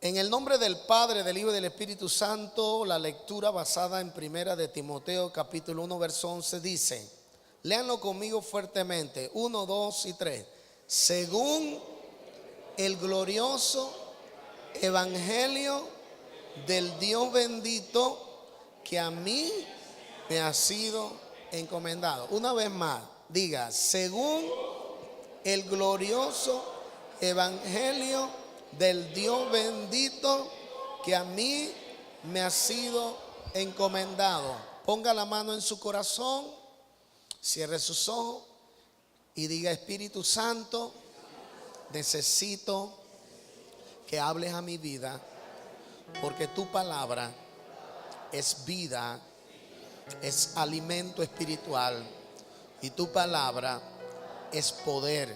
En el nombre del Padre, del Hijo y del Espíritu Santo, la lectura basada en Primera de Timoteo capítulo 1 verso 11 dice, léanlo conmigo fuertemente, 1, 2 y 3. Según el glorioso evangelio del Dios bendito que a mí me ha sido encomendado. Una vez más, diga, según el glorioso evangelio del Dios bendito que a mí me ha sido encomendado. Ponga la mano en su corazón, cierre sus ojos y diga, Espíritu Santo, necesito que hables a mi vida, porque tu palabra es vida, es alimento espiritual y tu palabra es poder.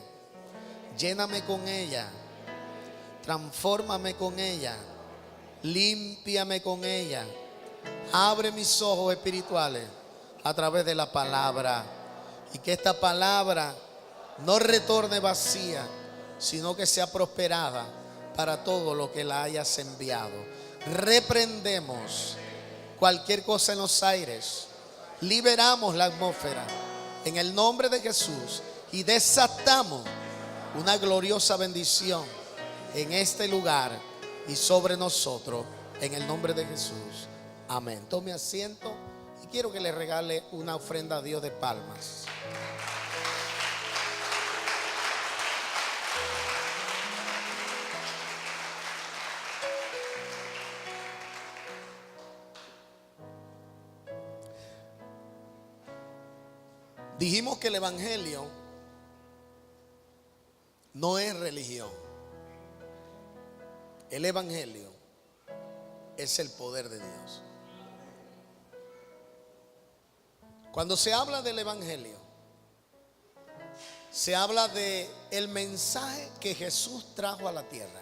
Lléname con ella, transfórmame con ella, límpiame con ella, abre mis ojos espirituales a través de la palabra, y que esta palabra no retorne vacía, sino que sea prosperada para todo lo que la hayas enviado. Reprendemos cualquier cosa en los aires, liberamos la atmósfera en el nombre de Jesús y desatamos una gloriosa bendición en este lugar y sobre nosotros, en el nombre de Jesús. Amén. Tome asiento y quiero que le regale una ofrenda a Dios de palmas. Dijimos que el evangelio no es religión. El evangelio es el poder de Dios. Cuando se habla del evangelio, se habla de el mensaje que Jesús trajo a la tierra.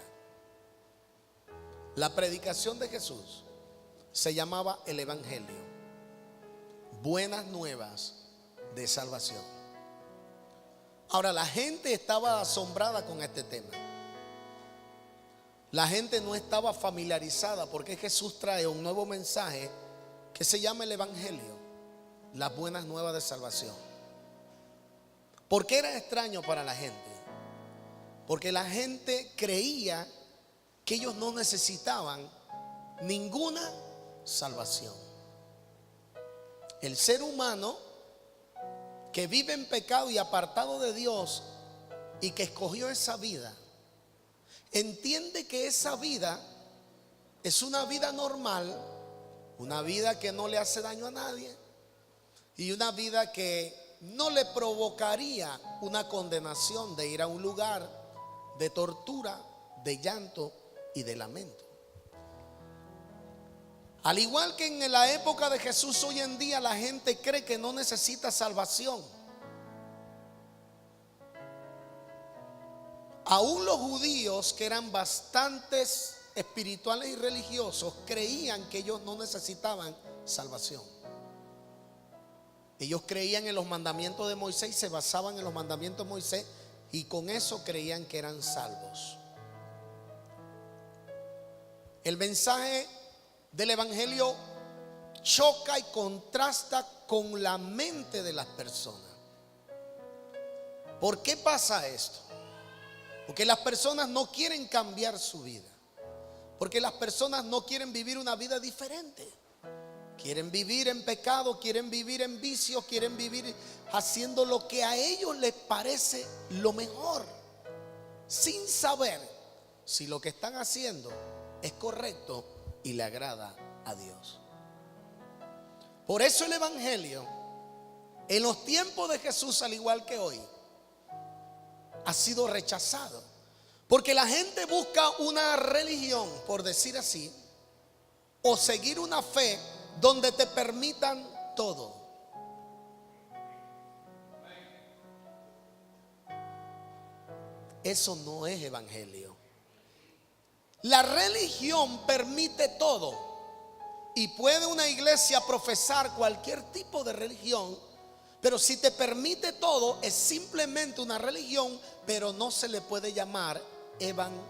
La predicación de Jesús se llamaba el evangelio, buenas nuevas de salvación. Ahora, la gente estaba asombrada con este tema. La gente no estaba familiarizada porque Jesús trae un nuevo mensaje que se llama el evangelio, las buenas nuevas de salvación. ¿Por qué era extraño para la gente? Porque la gente creía que ellos no necesitaban ninguna salvación. El ser humano que vive en pecado y apartado de Dios y que escogió esa vida, entiende que esa vida es una vida normal, una vida que no le hace daño a nadie y una vida que no le provocaría una condenación de ir a un lugar de tortura, de llanto y de lamento. Al igual que en la época de Jesús, hoy en día la gente cree que no necesita salvación. Aún los judíos, que eran bastantes espirituales y religiosos, creían que ellos no necesitaban salvación. Ellos creían en los mandamientos de Moisés y se basaban en los mandamientos de Moisés, y con eso creían que eran salvos. El mensaje del evangelio choca y contrasta con la mente de las personas. ¿Por qué pasa esto? Porque las personas no quieren cambiar su vida, porque las personas no quieren vivir una vida diferente. Quieren vivir en pecado, quieren vivir en vicios, quieren vivir haciendo lo que a ellos les parece lo mejor, sin saber si lo que están haciendo es correcto y le agrada a Dios. Por eso el evangelio en los tiempos de Jesús, al igual que hoy, ha sido rechazado, porque la gente busca una religión, por decir así, o seguir una fe donde te permitan todo. Eso no es evangelio. La religión permite todo, y puede una iglesia profesar cualquier tipo de religión, pero si te permite todo, es simplemente una religión, pero no se le puede llamar evangelio.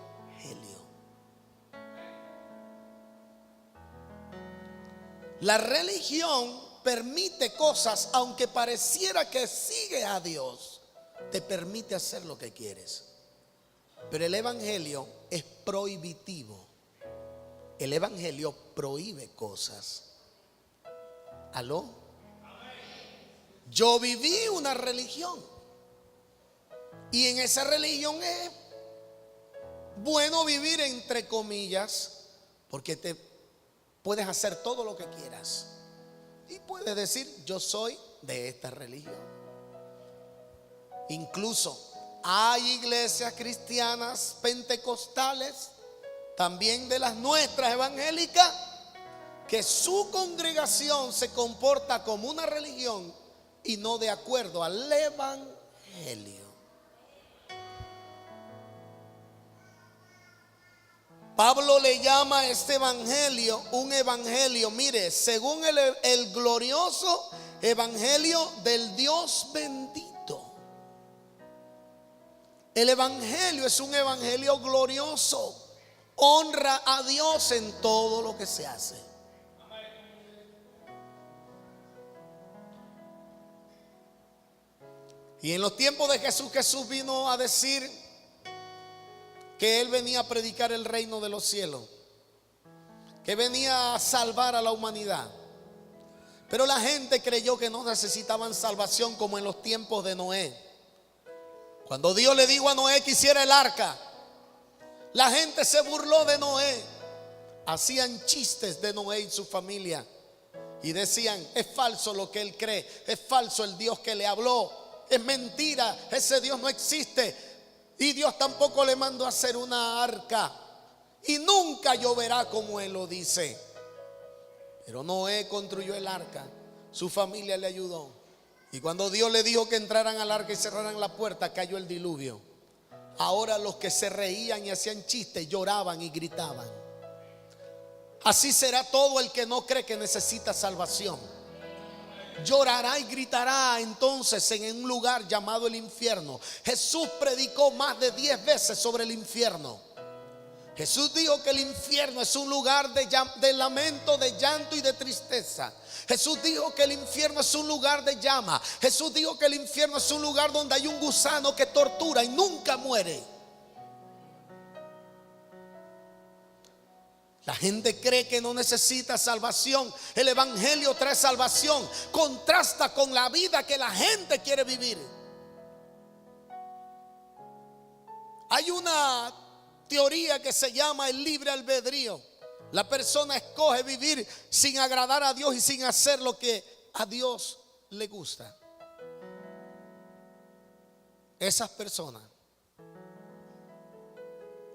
La religión permite cosas, aunque pareciera que sigue a Dios, te permite hacer lo que quieres. Pero el evangelio es prohibitivo. El evangelio prohíbe cosas. ¿Aló? Yo viví una religión, y en esa religión es bueno vivir entre comillas, porque te puedes hacer todo lo que quieras y puedes decir: yo soy de esta religión. Incluso hay iglesias cristianas pentecostales, también de las nuestras evangélicas, que su congregación se comporta como una religión y no de acuerdo al evangelio. Pablo le llama a este evangelio un evangelio, mire, según el glorioso evangelio del Dios bendito. El evangelio es un evangelio glorioso. Honra a Dios en todo lo que se hace. Y en los tiempos de Jesús, Jesús vino a decir que Él venía a predicar el reino de los cielos, que venía a salvar a la humanidad. Pero la gente creyó que no necesitaban salvación, como en los tiempos de Noé. Cuando Dios le dijo a Noé que hiciera el arca, la gente se burló de Noé. Hacían chistes de Noé y su familia y decían: es falso lo que él cree, es falso el Dios que le habló, es mentira, ese Dios no existe. Y Dios tampoco le mandó a hacer una arca, y nunca lloverá como Él lo dice. Pero Noé construyó el arca, su familia le ayudó, y cuando Dios le dijo que entraran al arca y cerraran la puerta, cayó el diluvio. Ahora los que se reían y hacían chistes lloraban y gritaban. Así será todo el que no cree que necesita salvación. Llorará y gritará entonces en un lugar llamado el infierno. Jesús predicó más de 10 veces sobre el infierno. Jesús dijo que el infierno es un lugar de lamento, de llanto y de tristeza. Jesús dijo que el infierno es un lugar de llama. Jesús dijo que el infierno es un lugar donde hay un gusano que tortura y nunca muere. La gente cree que no necesita salvación. El evangelio trae salvación. Contrasta con la vida que la gente quiere vivir. Hay una teoría que se llama el libre albedrío. La persona escoge vivir sin agradar a Dios y sin hacer lo que a Dios le gusta. Esas personas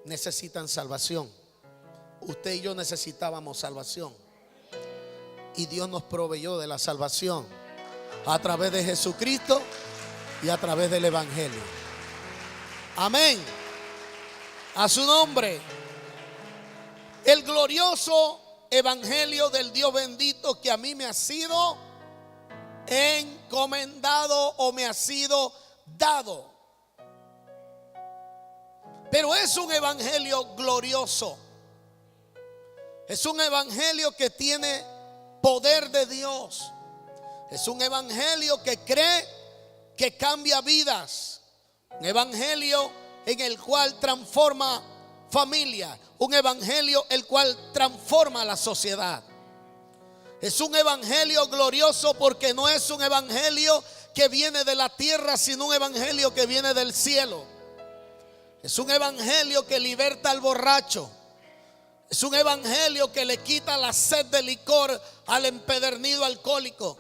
necesitan salvación. Usted y yo necesitábamos salvación, y Dios nos proveyó de la salvación a través de Jesucristo y a través del evangelio. Amén. A su nombre. El glorioso evangelio del Dios bendito que a mí me ha sido encomendado o me ha sido dado. Pero es un evangelio glorioso. Es un evangelio que tiene poder de Dios. Es un evangelio que cree que cambia vidas. Un evangelio en el cual transforma familia. Un evangelio el cual transforma la sociedad. Es un evangelio glorioso porque no es un evangelio que viene de la tierra, sino un evangelio que viene del cielo. Es un evangelio que liberta al borracho. Es un evangelio que le quita la sed de licor al empedernido alcohólico.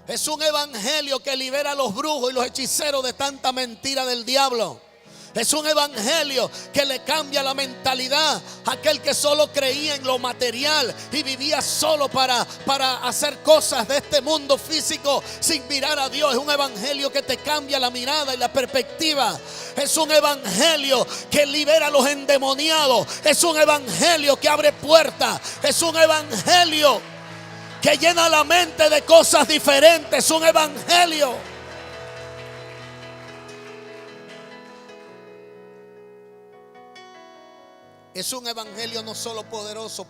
Es un evangelio que libera a los brujos y los hechiceros de tanta mentira del diablo. Es un evangelio que le cambia la mentalidad a aquel que solo creía en lo material y vivía solo para hacer cosas de este mundo físico sin mirar a Dios. Es un evangelio que te cambia la mirada y la perspectiva. Es un evangelio que libera a los endemoniados. Es un evangelio que abre puertas. Es un evangelio que llena la mente de cosas diferentes. Es un evangelio. Es un evangelio no solo poderoso.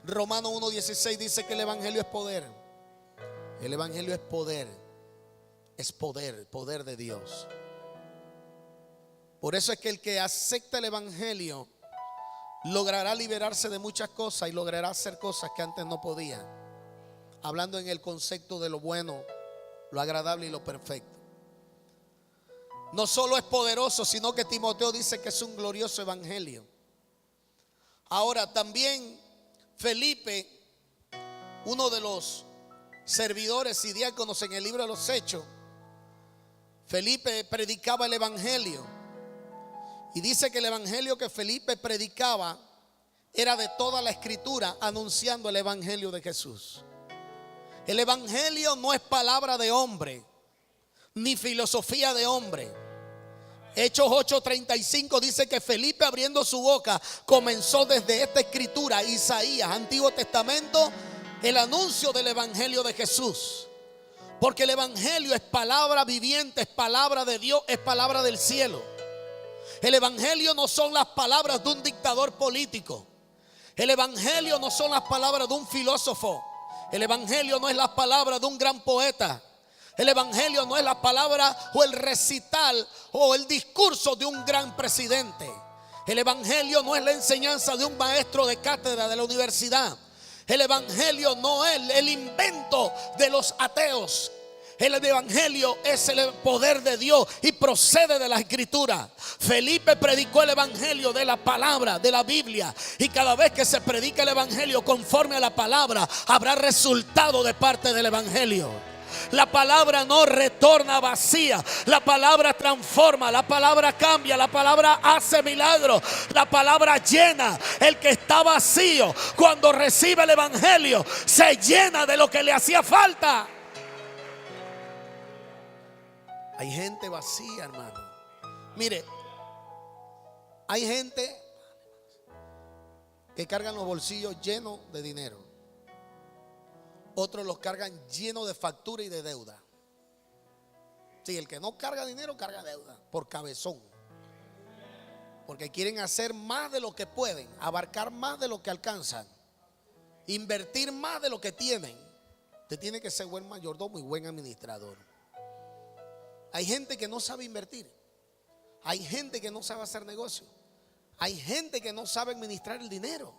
Romanos 1:16 dice que el evangelio es poder. El evangelio es poder. Es poder, poder de Dios. Por eso es que el que acepta el evangelio logrará liberarse de muchas cosas y logrará hacer cosas que antes no podía. Hablando en el concepto de lo bueno, lo agradable y lo perfecto. No solo es poderoso, sino que Timoteo dice que es un glorioso evangelio. Ahora también Felipe, uno de los servidores y diáconos en el libro de los Hechos, Felipe predicaba el evangelio. Y dice que el evangelio que Felipe predicaba era de toda la escritura, anunciando el evangelio de Jesús. El evangelio no es palabra de hombre, ni filosofía de hombre. Hechos 8:35 dice que Felipe, abriendo su boca, comenzó desde esta escritura, Isaías, Antiguo Testamento, el anuncio del evangelio de Jesús. Porque el evangelio es palabra viviente, es palabra de Dios, es palabra del cielo. El evangelio no son las palabras de un dictador político. El evangelio no son las palabras de un filósofo. El evangelio no es las palabras de un gran poeta. El evangelio no es la palabra o el recital o el discurso de un gran presidente. El evangelio no es la enseñanza de un maestro de cátedra de la universidad. El evangelio no es el invento de los ateos. El evangelio es el poder de Dios y procede de la escritura. Felipe predicó el evangelio de la palabra, de la Biblia. Y cada vez que se predica el evangelio conforme a la palabra, habrá resultado de parte del evangelio. La palabra no retorna vacía. La palabra transforma, la palabra cambia, la palabra hace milagros, la palabra llena. El que está vacío, cuando recibe el evangelio, se llena de lo que le hacía falta. Hay gente vacía, hermano. Mire, hay gente que cargan los bolsillos llenos de dinero. Otros los cargan llenos de factura y de deuda. Sí, el que no carga dinero, carga deuda por cabezón. Porque quieren hacer más de lo que pueden, abarcar más de lo que alcanzan, invertir más de lo que tienen. Usted tiene que ser buen mayordomo y buen administrador. Hay gente que no sabe invertir. Hay gente que no sabe hacer negocio. Hay gente que no sabe administrar el dinero.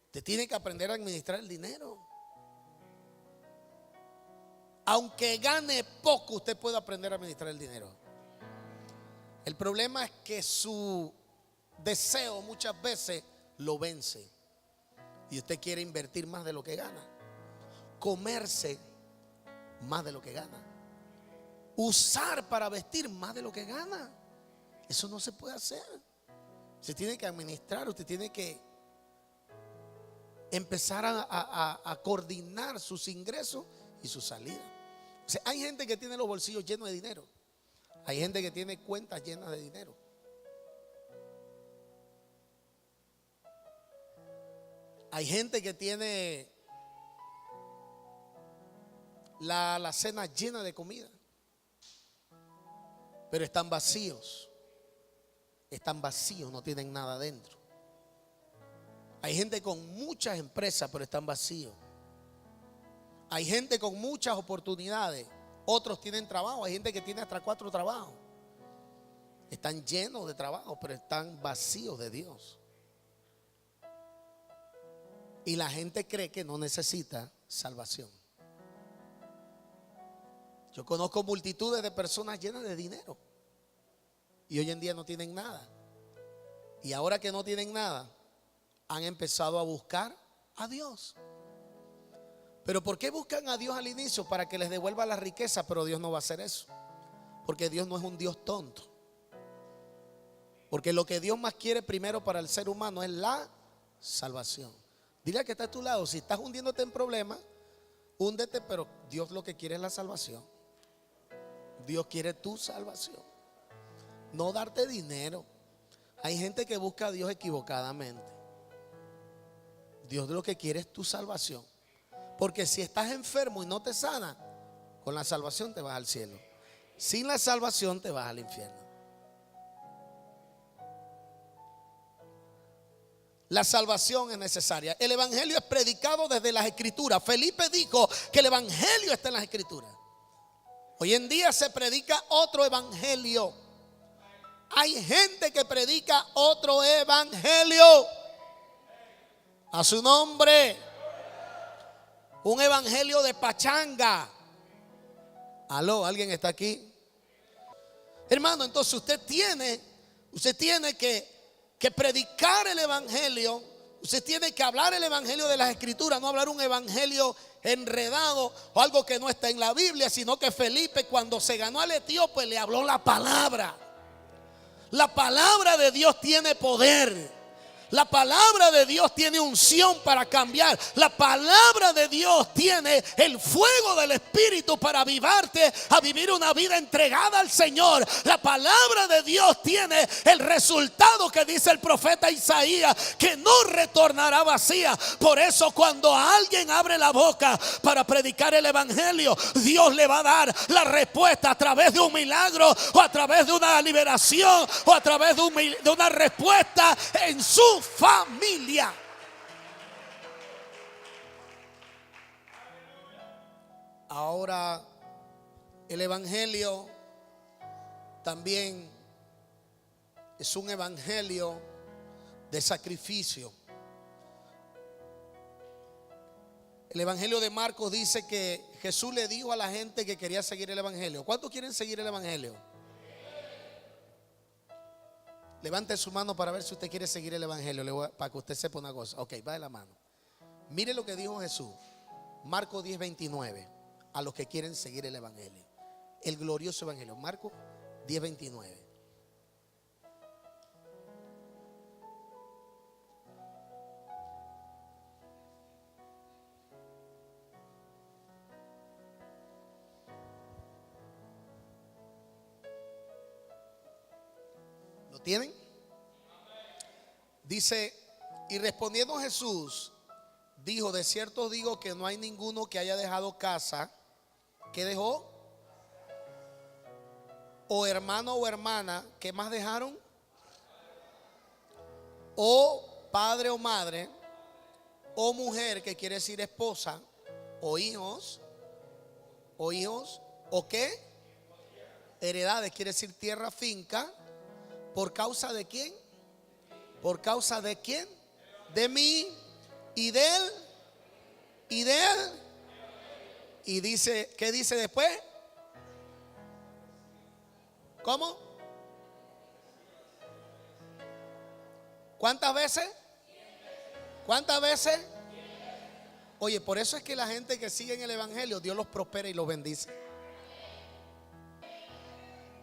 Usted tiene que aprender a administrar el dinero. Aunque gane poco, usted puede aprender a administrar el dinero. El problema es que su deseo muchas veces lo vence. Y usted quiere invertir más de lo que gana. Comerse más de lo que gana. Usar para vestir más de lo que gana. Eso no se puede hacer. Usted tiene que administrar, usted tiene que empezar a coordinar sus ingresos y sus salidas. O sea, hay gente que tiene los bolsillos llenos de dinero. Hay gente que tiene cuentas llenas de dinero. Hay gente que tiene la cena llena de comida, pero están vacíos. Están vacíos, no tienen nada dentro. Hay gente con muchas empresas, pero están vacíos. Hay gente con muchas oportunidades. Otros tienen trabajo. Hay gente que tiene hasta 4 trabajos. Están llenos de trabajo, pero están vacíos de Dios. Y la gente cree que no necesita salvación. Yo conozco multitudes de personas llenas de dinero y hoy en día no tienen nada. Y ahora que no tienen nada, han empezado a buscar a Dios. Pero ¿por qué buscan a Dios al inicio? Para que les devuelva la riqueza. Pero Dios no va a hacer eso, porque Dios no es un Dios tonto. Porque lo que Dios más quiere primero para el ser humano es la salvación. Dile al que está a tu lado: si estás hundiéndote en problemas, húndete, pero Dios lo que quiere es la salvación. Dios quiere tu salvación, no darte dinero. Hay gente que busca a Dios equivocadamente. Dios lo que quiere es tu salvación. Porque si estás enfermo y no te sana, con la salvación te vas al cielo. Sin la salvación te vas al infierno. la salvación es necesaria. El evangelio es predicado desde las escrituras. Felipe dijo que el evangelio está en las escrituras. Hoy en día se predica otro evangelio. Hay gente que predica otro evangelio. A su nombre. Un evangelio de pachanga. Aló, ¿alguien está aquí? Hermano, entonces usted tiene que predicar el evangelio. Usted tiene que hablar el evangelio de las escrituras, no hablar un evangelio enredado o algo que no está en la Biblia, sino que Felipe, cuando se ganó al etíope, le habló la palabra. La palabra de Dios tiene poder. La palabra de Dios tiene unción para cambiar. La palabra de Dios tiene el fuego del Espíritu para avivarte a vivir una vida entregada al Señor. La palabra de Dios tiene el resultado que dice el profeta Isaías, que no retornará vacía. Por eso cuando alguien abre la boca para predicar el evangelio, Dios le va a dar la respuesta a través de un milagro, o a través de una liberación, o a través de una respuesta en su familia. Ahora, el evangelio también es un evangelio de sacrificio. El evangelio de Marcos dice que Jesús le dijo a la gente que quería seguir el evangelio. ¿Cuántos quieren seguir el evangelio? Levante su mano para ver si usted quiere seguir el evangelio, para que usted sepa una cosa. Ok, va de la mano. Mire lo que dijo Jesús. Marcos 10:29. A los que quieren seguir el evangelio. El glorioso evangelio. Marcos 10:29. ¿Lo tienen? Dice, y respondiendo Jesús, dijo, de cierto digo que no hay ninguno que haya dejado casa. ¿Qué dejó? O hermano o hermana, ¿qué más dejaron? O padre o madre, o mujer, que quiere decir esposa, o hijos, o qué? Heredades, quiere decir tierra, finca. ¿Por causa de quién? ¿Por causa de quién? De mí y de él. Y de él. Y dice, ¿qué dice después? ¿Cómo? ¿Cuántas veces? ¿Cuántas veces? Oye, por eso es que la gente que sigue en el evangelio, Dios los prospera y los bendice.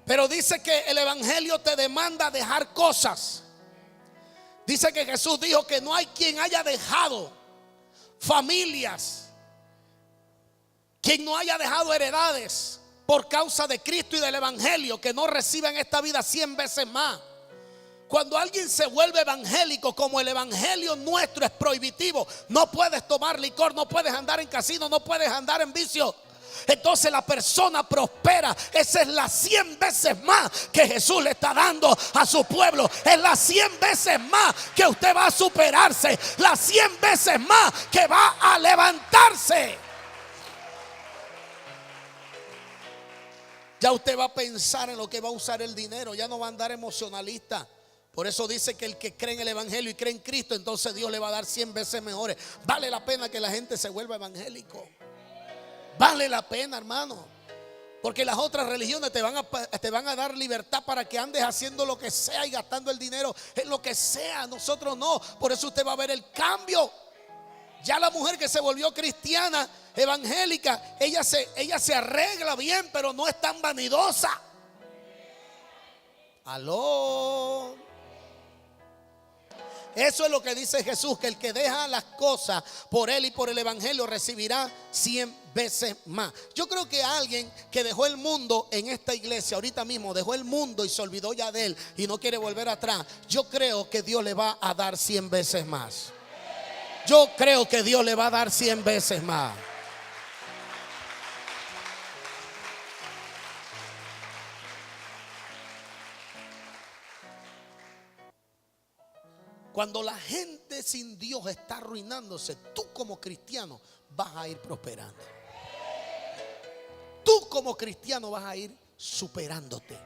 Pero dice que el evangelio te demanda dejar cosas. Dice que Jesús dijo que no hay quien haya dejado familias, quien no haya dejado heredades por causa de Cristo y del evangelio, que no reciba en esta vida 100 veces más. Cuando alguien se vuelve evangélico, como el evangelio nuestro es prohibitivo, no puedes tomar licor, no puedes andar en casino, no puedes andar en vicio, entonces la persona prospera. Esa es las 100 veces más que Jesús le está dando a su pueblo. Es las 100 veces más que usted va a superarse, las 100 veces más que va a levantarse. Ya usted va a pensar en lo que va a usar el dinero, ya no va a andar emocionalista. Por eso dice que el que cree en el evangelio y cree en Cristo, entonces Dios le va a dar 100 veces mejores. Vale la pena que la gente se vuelva evangélico. Vale la pena, hermano. Porque las otras religiones te van a dar libertad para que andes haciendo lo que sea y gastando el dinero en lo que sea. Nosotros no. Por eso usted va a ver el cambio. Ya la mujer que se volvió cristiana, evangélica, ella se arregla bien, pero no es tan vanidosa. Aló. Eso es lo que dice Jesús, que el que deja las cosas por él y por el evangelio recibirá 100 veces más. Yo creo que alguien que dejó el mundo en esta iglesia ahorita mismo, dejó el mundo y se olvidó ya de él y no quiere volver atrás, yo creo que Dios le va a dar 100 veces más. Yo creo que Dios le va a dar 100 veces más. Cuando la gente sin Dios está arruinándose, tú como cristiano vas a ir prosperando. Tú como cristiano vas a ir superándote.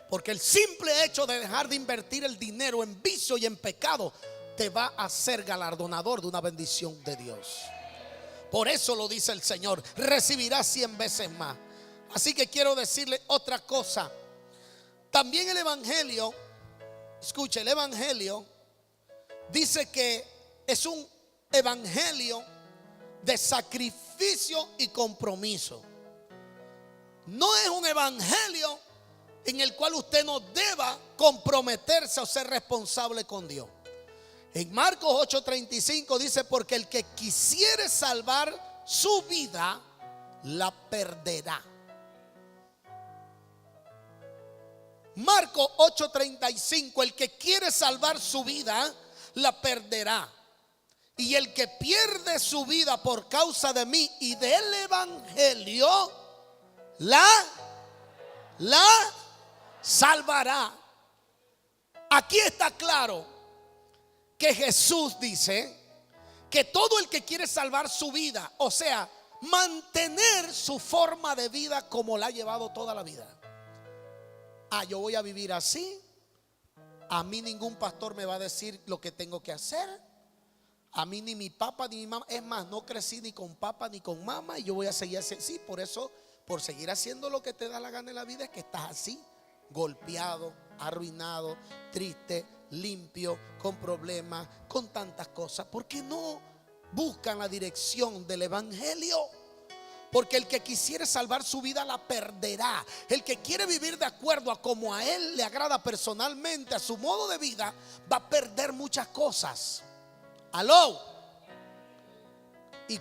Porque el simple hecho de dejar de invertir el dinero en vicio y en pecado te va a hacer galardonador de una bendición de Dios. Por eso lo dice el Señor: recibirás 100 veces más. Así que quiero decirle otra cosa. También el evangelio, escuche, el evangelio dice que es un evangelio de sacrificio y compromiso. No es un evangelio en el cual usted no deba comprometerse o ser responsable con Dios. En Marcos 8:35 dice: porque el que quisiere salvar su vida, la perderá. Marcos 8:35: el que quiere salvar su vida, la perderá. Y el que pierde su vida por causa de mí y del evangelio, la salvará. Aquí está claro que Jesús dice que todo el que quiere salvar su vida, o sea, mantener su forma de vida como la ha llevado toda la vida. Yo voy a vivir así. A mí ningún pastor me va a decir lo que tengo que hacer. A mí ni mi papá ni mi mamá. Es más, no crecí ni con papá ni con mamá, y yo voy a seguir así. Sí, por eso, por seguir haciendo lo que te da la gana en la vida, es que estás así, golpeado, arruinado, triste, limpio, con problemas, con tantas cosas. ¿Por qué no buscan la dirección del evangelio? Porque el que quisiere salvar su vida la perderá. El que quiere vivir de acuerdo a como a él le agrada personalmente, a su modo de vida, va a perder muchas cosas. ¿Aló? ¿Y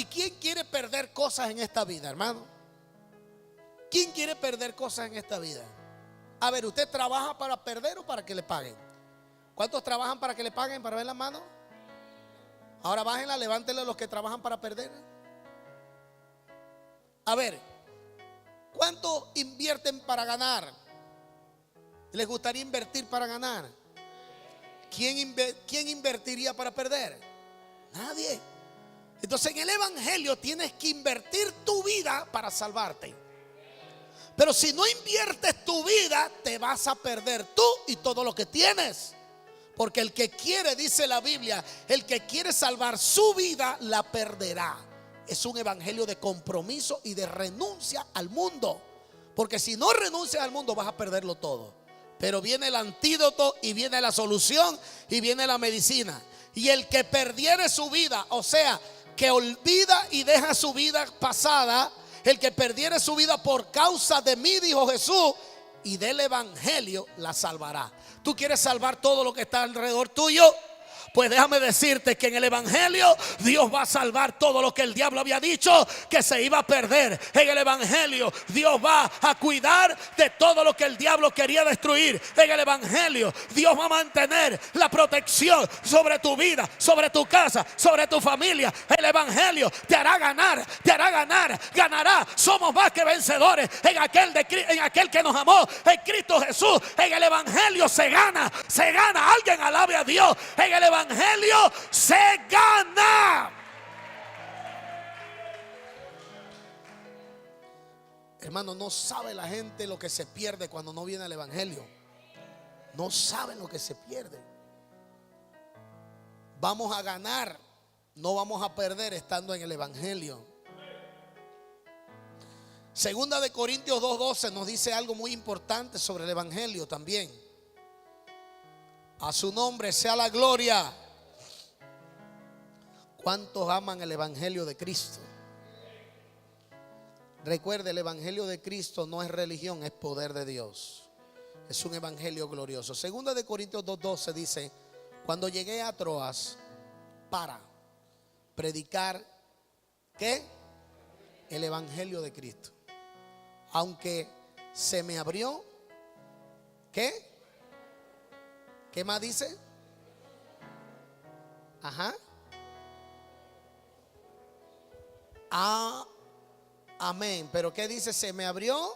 quién quiere perder cosas en esta vida, hermano? ¿Quién quiere perder cosas en esta vida? A ver, ¿usted trabaja para perder o para que le paguen? ¿Cuántos trabajan para que le paguen? Para ver la mano. Ahora bájenla, levántenle a los que trabajan para perder. A ver, ¿cuánto invierten para ganar? ¿Les gustaría invertir para ganar? ¿Quién invertiría para perder? Nadie. Entonces en el evangelio tienes que invertir tu vida para salvarte. Pero si no inviertes tu vida, te vas a perder tú y todo lo que tienes. Porque el que quiere, dice la Biblia, el que quiere salvar su vida, la perderá. Es un evangelio de compromiso y de renuncia al mundo. Porque si no renuncias al mundo, vas a perderlo todo. Pero viene el antídoto y viene la solución y viene la medicina. Y el que perdiere su vida, o sea, que olvida y deja su vida pasada, el que perdiere su vida por causa de mí, dijo Jesús, y del evangelio, la salvará. ¿Tú quieres salvar todo lo que está alrededor tuyo? Pues déjame decirte que en el evangelio Dios va a salvar todo lo que el diablo había dicho que se iba a perder. En el evangelio Dios va a cuidar de todo lo que el diablo quería destruir. En el evangelio Dios va a mantener la protección sobre tu vida, sobre tu casa, sobre tu familia. El evangelio te hará ganar, ganará. Somos más que vencedores en aquel que nos amó, en Cristo Jesús. En el evangelio se gana. Alguien alabe a Dios. En el evangelio se gana. Hermano, no sabe la gente lo que se pierde cuando no viene el evangelio. No saben lo que se pierde. Vamos a ganar, no vamos a perder estando en el evangelio. Segunda de Corintios 2:12 nos dice algo muy importante sobre el evangelio también. A su nombre sea la gloria. ¿Cuántos aman el evangelio de Cristo? Recuerde, el evangelio de Cristo no es religión, es poder de Dios. Es un evangelio glorioso. Segunda de Corintios 2:12 dice: cuando llegué a Troas para predicar, ¿qué? El evangelio de Cristo. Aunque se me abrió, ¿qué? ¿Qué más dice? Ajá. Amén. Pero ¿qué dice? Se me abrió.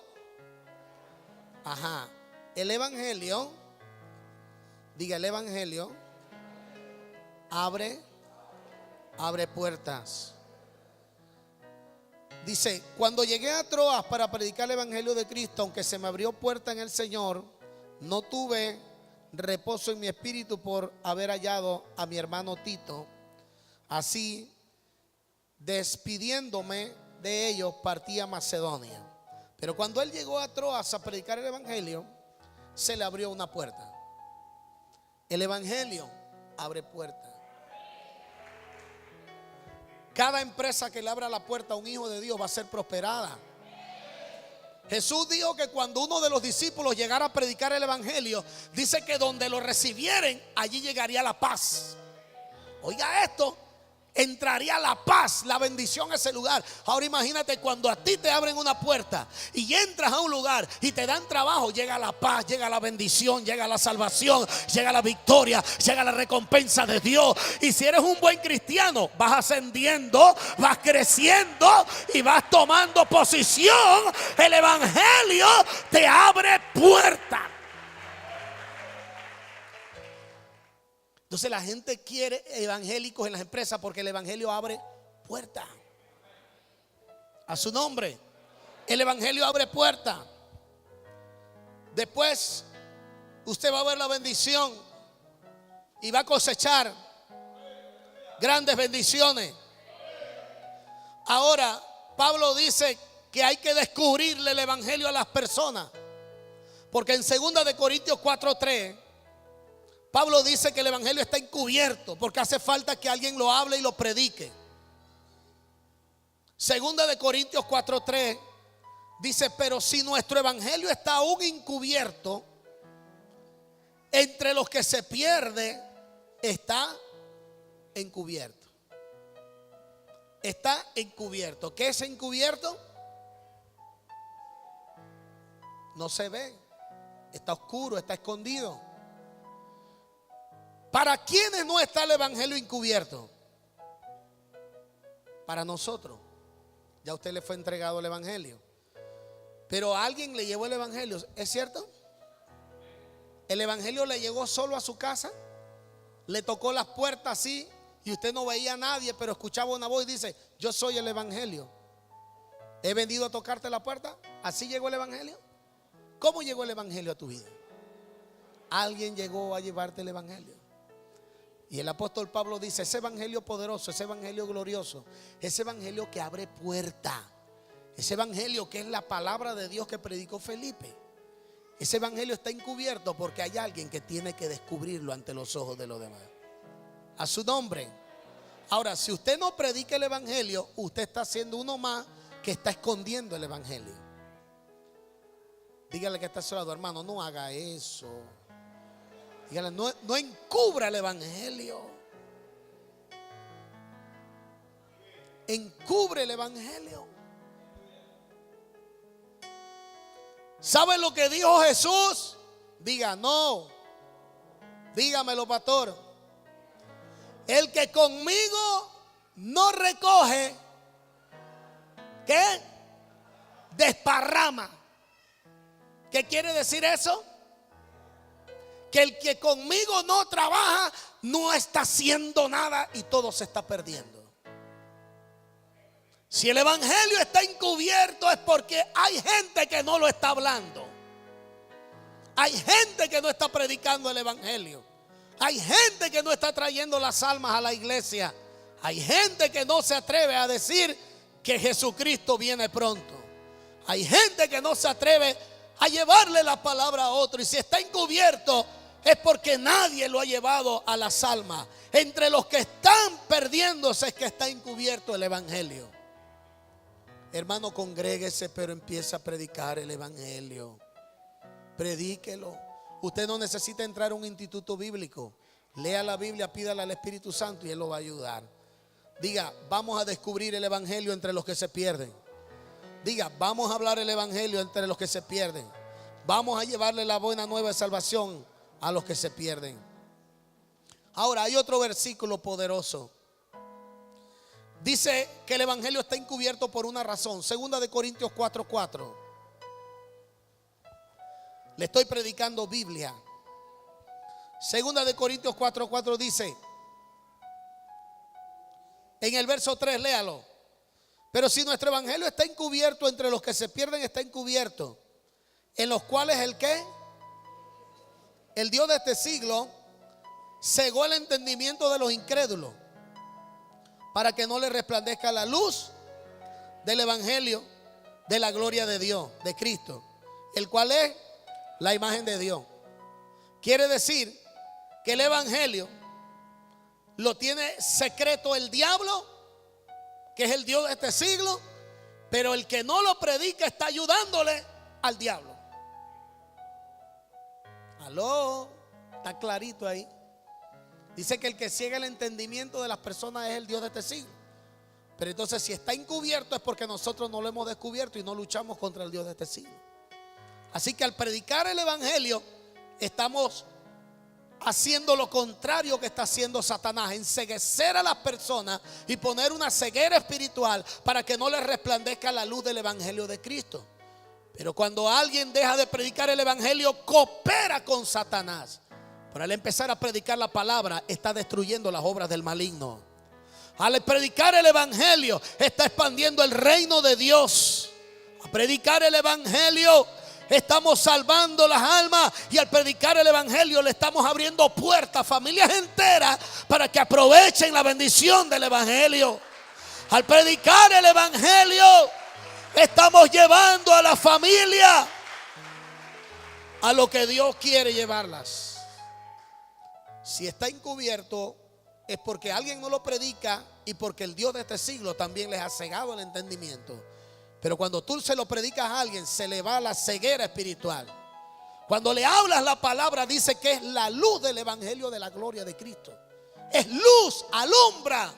Ajá. El evangelio Diga, el evangelio abre puertas. Dice, cuando llegué a Troas para predicar el evangelio de Cristo, aunque se me abrió puerta en el Señor, no tuve reposo en mi espíritu por haber hallado a mi hermano Tito. Así, despidiéndome de ellos, partí a Macedonia. Pero cuando él llegó a Troas a predicar el evangelio, se le abrió una puerta. El evangelio abre puertas. Cada empresa que le abra la puerta a un hijo de Dios va a ser prosperada. Jesús dijo que cuando uno de los discípulos llegara a predicar el evangelio, dice que donde lo recibieren, allí llegaría la paz. Oiga esto, entraría la paz, la bendición a ese lugar. Ahora imagínate cuando a ti te abren una puerta y entras a un lugar y te dan trabajo, llega la paz, llega la bendición, llega la salvación, llega la victoria, llega la recompensa de Dios. Y si eres un buen cristiano, vas ascendiendo, vas creciendo y vas tomando posición. El evangelio te abre puertas. Entonces la gente quiere evangélicos en las empresas porque el evangelio abre puertas. A su nombre. El evangelio abre puertas. Después usted va a ver la bendición y va a cosechar grandes bendiciones. Ahora Pablo dice que hay que descubrirle el evangelio a las personas, porque en 2 de Corintios 4:3 Pablo dice que el evangelio está encubierto porque hace falta que alguien lo hable y lo predique. 2 de Corintios 4:3 dice, pero si nuestro evangelio está aún encubierto, entre los que se pierde está encubierto. Está encubierto. ¿Qué es encubierto? No se ve. Está oscuro, está escondido. ¿Para quiénes no está el evangelio encubierto? Para nosotros. Ya a usted le fue entregado el evangelio, pero a alguien le llevó el evangelio. ¿Es cierto? El evangelio le llegó solo a su casa, le tocó las puertas así y usted no veía a nadie, pero escuchaba una voz y dice, yo soy el evangelio. He venido a tocarte la puerta. ¿Así llegó el evangelio? ¿Cómo llegó el evangelio a tu vida? Alguien llegó a llevarte el evangelio. Y el apóstol Pablo dice, ese evangelio poderoso, ese evangelio glorioso, ese evangelio que abre puerta, ese evangelio que es la palabra de Dios que predicó Felipe, ese evangelio está encubierto porque hay alguien que tiene que descubrirlo ante los ojos de los demás. A su nombre. Ahora, si usted no predica el evangelio, usted está siendo uno más que está escondiendo el evangelio. Dígale que está a su lado, hermano, no haga eso. Dígale, no encubra el evangelio. Encubre el evangelio. ¿Sabe lo que dijo Jesús? Diga, no. Dígamelo, pastor. El que conmigo no recoge, ¿qué? Desparrama. ¿Qué quiere decir eso? Que el que conmigo no trabaja no está haciendo nada y todo se está perdiendo. Si el evangelio está encubierto es porque hay gente que no lo está hablando. Hay gente que no está predicando el evangelio. Hay gente que no está trayendo las almas a la iglesia. Hay gente que no se atreve a decir que Jesucristo viene pronto. Hay gente que no se atreve a llevarle la palabra a otro. Y si está encubierto es porque nadie lo ha llevado a las almas. Entre los que están perdiéndose es que está encubierto el evangelio. Hermano, congréguese, pero empieza a predicar el evangelio. Predíquelo. Usted no necesita entrar a un instituto bíblico. Lea la Biblia, pídale al Espíritu Santo y Él lo va a ayudar. Diga, vamos a descubrir el evangelio entre los que se pierden. Diga, vamos a hablar el evangelio entre los que se pierden. Vamos a llevarle la buena nueva de salvación a los que se pierden. Ahora hay otro versículo poderoso. Dice que el evangelio está encubierto por una razón. 2 de Corintios 4:4. Le estoy predicando Biblia. Segunda de Corintios 4:4 dice, en el verso 3, léalo. Pero si nuestro evangelio está encubierto, entre los que se pierden está encubierto, en los cuales el ¿qué? El Dios de este siglo cegó el entendimiento de los incrédulos, para que no les resplandezca la luz del evangelio de la gloria de Dios, de Cristo, el cual es la imagen de Dios. Quiere decir que el evangelio lo tiene secreto el diablo, que es el Dios de este siglo, pero el que no lo predica está ayudándole al diablo. Aló, está clarito ahí. Dice que el que ciega el entendimiento de las personas es el Dios de este siglo. Pero entonces, si está encubierto, es porque nosotros no lo hemos descubierto y no luchamos contra el Dios de este siglo. Así que al predicar el evangelio, estamos haciendo lo contrario que está haciendo Satanás: enceguecer a las personas y poner una ceguera espiritual para que no les resplandezca la luz del evangelio de Cristo. Pero cuando alguien deja de predicar el evangelio, coopera con Satanás. Pero al empezar a predicar la palabra, está destruyendo las obras del maligno. Al predicar el evangelio, está expandiendo el reino de Dios. Al predicar el evangelio, estamos salvando las almas, y al predicar el evangelio le estamos abriendo puertas a familias enteras para que aprovechen la bendición del evangelio. Al predicar el evangelio, estamos llevando a la familia a lo que Dios quiere llevarlas. Si está encubierto, es porque alguien no lo predica y porque el Dios de este siglo también les ha cegado el entendimiento. Pero cuando tú se lo predicas a alguien, se le va la ceguera espiritual. Cuando le hablas la palabra, dice que es la luz del evangelio de la gloria de Cristo. Es luz, alumbra,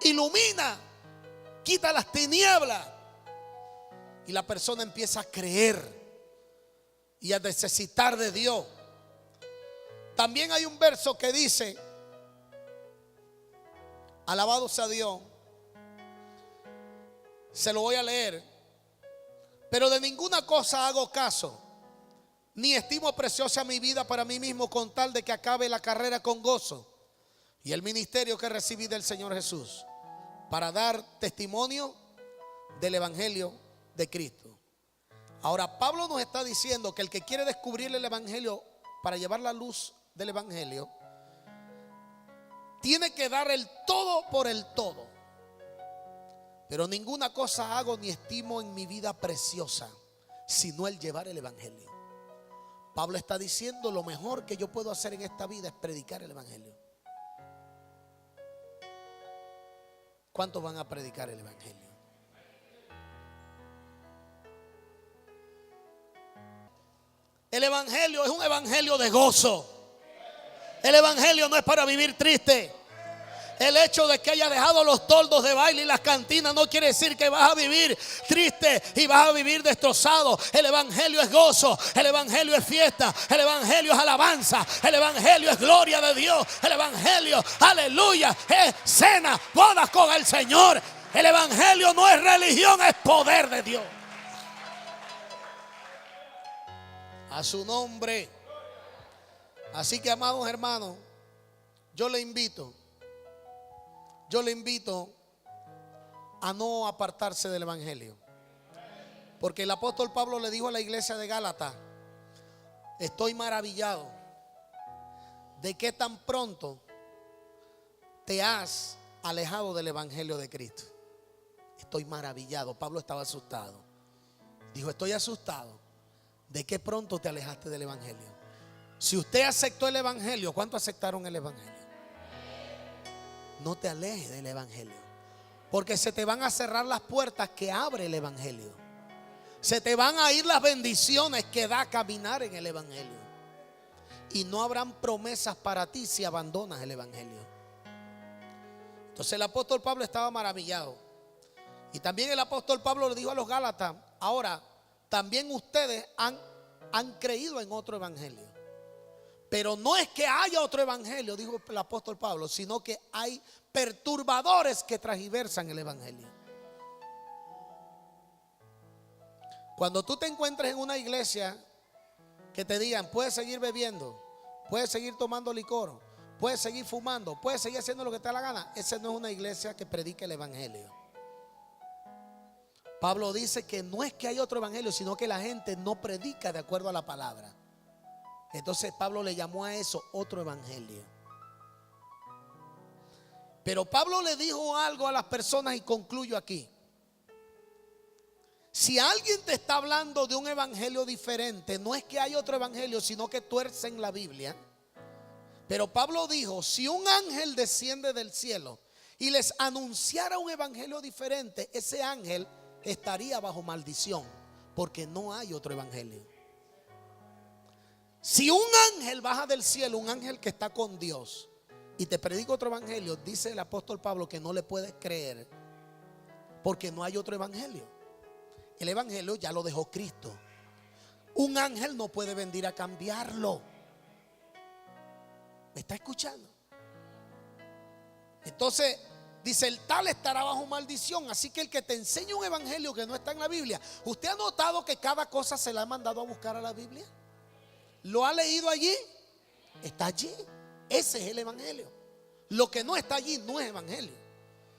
ilumina, quita las tinieblas. Y la persona empieza a creer y a necesitar de Dios. También hay un verso que dice, alabado sea Dios, se lo voy a leer. Pero de ninguna cosa hago caso, ni estimo preciosa mi vida para mí mismo, con tal de que acabe la carrera con gozo y el ministerio que recibí del Señor Jesús, para dar testimonio del evangelio de Cristo. Ahora, Pablo nos está diciendo que el que quiere descubrir el evangelio para llevar la luz del evangelio, tiene que dar el todo por el todo. Pero ninguna cosa hago ni estimo en mi vida preciosa, sino el llevar el evangelio. Pablo está diciendo: lo mejor que yo puedo hacer en esta vida es predicar el evangelio. ¿Cuántos van a predicar el evangelio? El evangelio es un evangelio de gozo. El evangelio no es para vivir triste. El hecho de que hayas dejado los toldos de baile y las cantinas no quiere decir que vas a vivir triste y vas a vivir destrozado. El evangelio es gozo, el evangelio es fiesta, el evangelio es alabanza, el evangelio es gloria de Dios, el evangelio, aleluya, es cena, bodas con el Señor. El evangelio no es religión, es poder de Dios. A su nombre. Así que, amados hermanos, yo le invito a no apartarse del evangelio. Porque el apóstol Pablo le dijo a la iglesia de Gálatas: estoy maravillado de que tan pronto te has alejado del evangelio de Cristo. Estoy maravillado. Pablo estaba asustado. Dijo: estoy asustado de que pronto te alejaste del evangelio. Si usted aceptó el evangelio, ¿cuántos aceptaron el evangelio? No te alejes del evangelio, porque se te van a cerrar las puertas que abre el evangelio. Se te van a ir las bendiciones que da caminar en el evangelio. Y no habrán promesas para ti si abandonas el evangelio. Entonces el apóstol Pablo estaba maravillado. Y también el apóstol Pablo le dijo a los Gálatas: ahora también ustedes han creído en otro evangelio. Pero no es que haya otro evangelio, dijo el apóstol Pablo, sino que hay perturbadores que transgiversan el evangelio. Cuando tú te encuentres en una iglesia que te digan: puedes seguir bebiendo, puede seguir tomando licor, puede seguir fumando, puede seguir haciendo lo que te da la gana. Esa no es una iglesia que predique el evangelio. Pablo dice que no es que hay otro evangelio, sino que la gente no predica de acuerdo a la palabra. Entonces Pablo le llamó a eso otro evangelio. Pero Pablo le dijo algo a las personas y concluyo aquí. Si alguien te está hablando de un evangelio diferente, no es que hay otro evangelio, sino que tuercen la Biblia. Pero Pablo dijo, si un ángel desciende del cielo y les anunciara un evangelio diferente, ese ángel estaría bajo maldición, porque no hay otro evangelio. Si un ángel baja del cielo, un ángel que está con Dios, y te predica otro evangelio, dice el apóstol Pablo que no le puedes creer, porque no hay otro evangelio. El evangelio ya lo dejó Cristo. Un ángel no puede venir a cambiarlo. ¿Me está escuchando? Entonces dice, el tal estará bajo maldición. Así que el que te enseña un evangelio que no está en la Biblia. ¿Usted ha notado que cada cosa se la ha mandado a buscar a la Biblia? ¿Lo ha leído allí? Está allí. Ese es el evangelio. Lo que no está allí no es evangelio.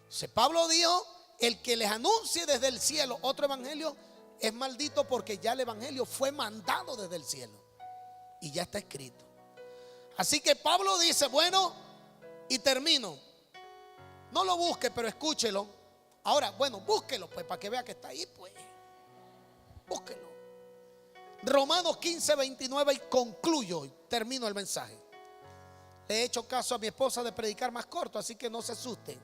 Entonces Pablo dijo, el que les anuncie desde el cielo otro evangelio es maldito, porque ya el evangelio fue mandado desde el cielo y ya está escrito. Así que Pablo dice, bueno, y termino. No lo busque, pero escúchelo. Ahora, bueno, búsquelo pues para que vea que está ahí, pues. Búsquelo. Romanos 15:29 y concluyo y termino el mensaje. Le he hecho caso a mi esposa de predicar más corto, así que no se asusten.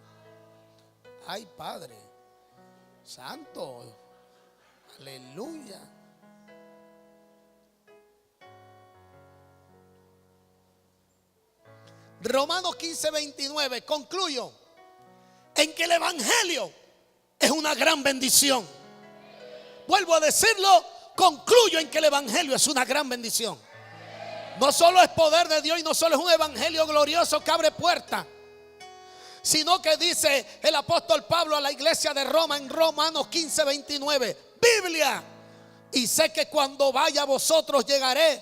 Ay, Padre Santo, aleluya. Romanos 15:29, concluyo en que el evangelio es una gran bendición. Vuelvo a decirlo, concluyo en que el evangelio es una gran bendición. No solo es poder de Dios y no solo es un evangelio glorioso que abre puertas, sino que dice el apóstol Pablo a la iglesia de Roma en Romanos 15:29, Biblia, y sé que cuando vaya a vosotros llegaré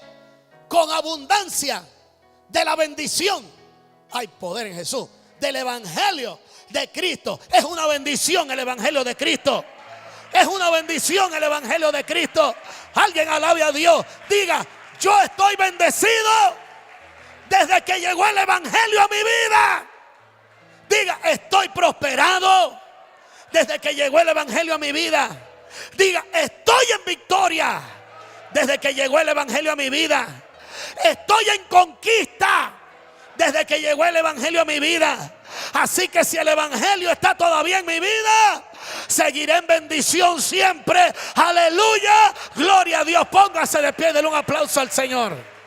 con abundancia de la bendición. Hay poder en Jesús, del evangelio de Cristo. Es una bendición el evangelio de Cristo. Es una bendición el evangelio de Cristo. Alguien alabe a Dios, diga, yo estoy bendecido desde que llegó el evangelio a mi vida. Diga, estoy prosperado desde que llegó el evangelio a mi vida. Diga, estoy en victoria desde que llegó el evangelio a mi vida. Estoy en conquista desde que llegó el evangelio a mi vida. Así que si el evangelio está todavía en mi vida, seguiré en bendición siempre. Aleluya, gloria a Dios. Póngase de pie, denle un aplauso al Señor.